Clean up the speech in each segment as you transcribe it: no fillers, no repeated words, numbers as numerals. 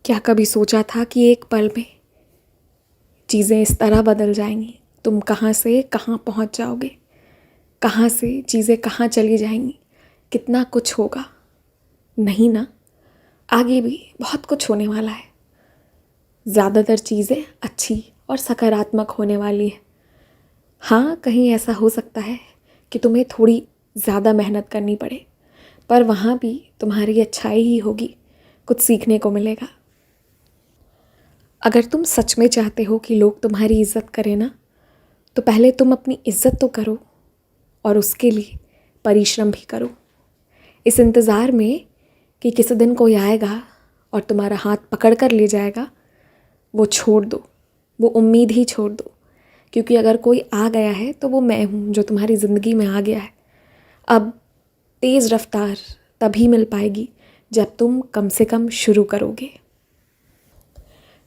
क्या कभी सोचा था कि एक पल में चीज़ें इस तरह बदल जाएंगी? तुम कहाँ से कहाँ पहुँच जाओगे, कहाँ से चीज़ें कहाँ चली जाएंगी, कितना कुछ होगा। नहीं ना, आगे भी बहुत कुछ होने वाला है। ज़्यादातर चीज़ें अच्छी और सकारात्मक होने वाली है। हाँ, कहीं ऐसा हो सकता है कि तुम्हें थोड़ी ज़्यादा मेहनत करनी पड़े, पर वहाँ भी तुम्हारी अच्छाई ही होगी, कुछ सीखने को मिलेगा। अगर तुम सच में चाहते हो कि लोग तुम्हारी इज़्ज़त करें ना, तो पहले तुम अपनी इज़्ज़त तो करो और उसके लिए परिश्रम भी करो। इस इंतज़ार में कि किसी दिन कोई आएगा और तुम्हारा हाथ पकड़ कर ले जाएगा, वो छोड़ दो, वो उम्मीद ही छोड़ दो। क्योंकि अगर कोई आ गया है तो वो मैं हूँ जो तुम्हारी ज़िंदगी में आ गया है। अब तेज़ रफ्तार तभी मिल पाएगी जब तुम कम से कम शुरू करोगे।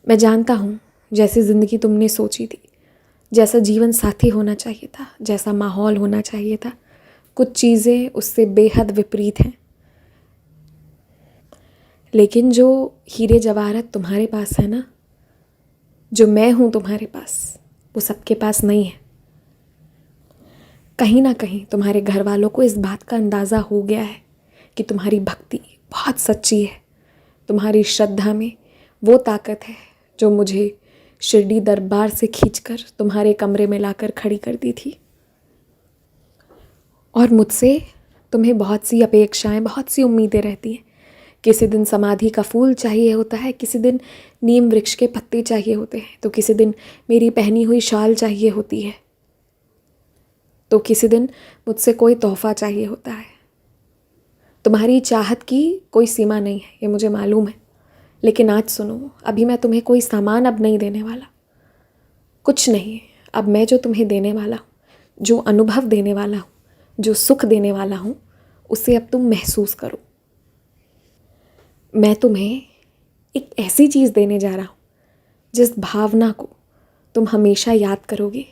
मैं जानता हूँ जैसी ज़िंदगी तुमने सोची थी, जैसा जीवन साथी होना चाहिए था, जैसा माहौल होना चाहिए था, कुछ चीज़ें उससे बेहद विपरीत हैं। लेकिन जो हीरे जवाहरात तुम्हारे पास है ना, जो मैं हूँ तुम्हारे पास, वो सबके पास नहीं है। कहीं ना कहीं तुम्हारे घर वालों को इस बात का अंदाज़ा हो गया है कि तुम्हारी भक्ति बहुत सच्ची है, तुम्हारी श्रद्धा में वो ताकत है जो मुझे शिरडी दरबार से खींचकर तुम्हारे कमरे में लाकर खड़ी कर दी थी। और मुझसे तुम्हें बहुत सी अपेक्षाएं, बहुत सी उम्मीदें रहती हैं। किसी दिन समाधि का फूल चाहिए होता है, किसी दिन नीम वृक्ष के पत्ते चाहिए होते हैं, तो किसी दिन मेरी पहनी हुई शाल चाहिए होती है, तो किसी दिन मुझसे कोई तोहफ़ा चाहिए होता है। तुम्हारी चाहत की कोई सीमा नहीं है, ये मुझे मालूम है। लेकिन आज सुनो, अभी मैं तुम्हें कोई सामान अब नहीं देने वाला, कुछ नहीं। अब मैं जो तुम्हें देने वाला हूँ, जो अनुभव देने वाला हूँ, जो सुख देने वाला हूँ, उसे अब तुम महसूस करो। मैं तुम्हें एक ऐसी चीज़ देने जा रहा हूँ जिस भावना को तुम हमेशा याद करोगे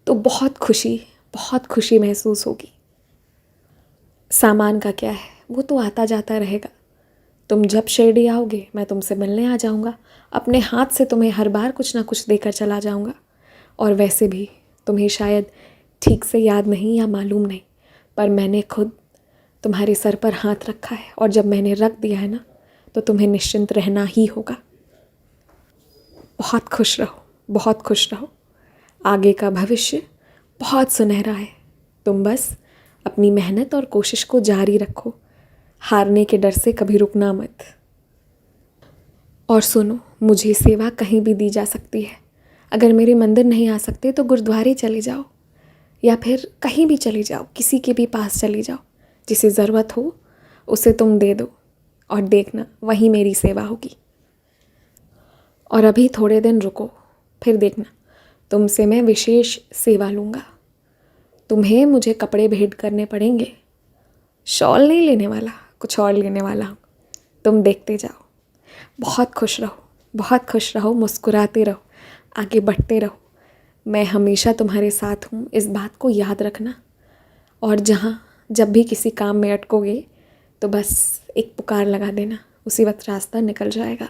तो बहुत खुशी महसूस होगी। सामान का क्या है, वो तो आता जाता रहेगा। तुम जब शिरडी आओगे मैं तुमसे मिलने आ जाऊँगा, अपने हाथ से तुम्हें हर बार कुछ ना कुछ देकर चला जाऊँगा। और वैसे भी तुम्हें शायद ठीक से याद नहीं या मालूम नहीं, पर मैंने खुद तुम्हारे सर पर हाथ रखा है, और जब मैंने रख दिया है ना, तो तुम्हें निश्चिंत रहना ही होगा। बहुत खुश रहो, बहुत खुश रहो। आगे का भविष्य बहुत सुनहरा है। तुम बस अपनी मेहनत और कोशिश को जारी रखो, हारने के डर से कभी रुकना मत। और सुनो, मुझे सेवा कहीं भी दी जा सकती है। अगर मेरे मंदिर नहीं आ सकते तो गुरुद्वारे चले जाओ, या फिर कहीं भी चले जाओ, किसी के भी पास चले जाओ, जिसे ज़रूरत हो उसे तुम दे दो, और देखना वहीं मेरी सेवा होगी। और अभी थोड़े दिन रुको, फिर देखना तुमसे मैं विशेष सेवा लूँगा। तुम्हें मुझे कपड़े भेंट करने पड़ेंगे। शॉल नहीं लेने वाला, कुछ और लेने वाला हूँ। तुम देखते जाओ। बहुत खुश रहो, बहुत खुश रहो, मुस्कुराते रहो, आगे बढ़ते रहो। मैं हमेशा तुम्हारे साथ हूँ, इस बात को याद रखना। और जब भी किसी काम में अटकोगे तो बस एक पुकार लगा देना, उसी वक्त रास्ता निकल जाएगा।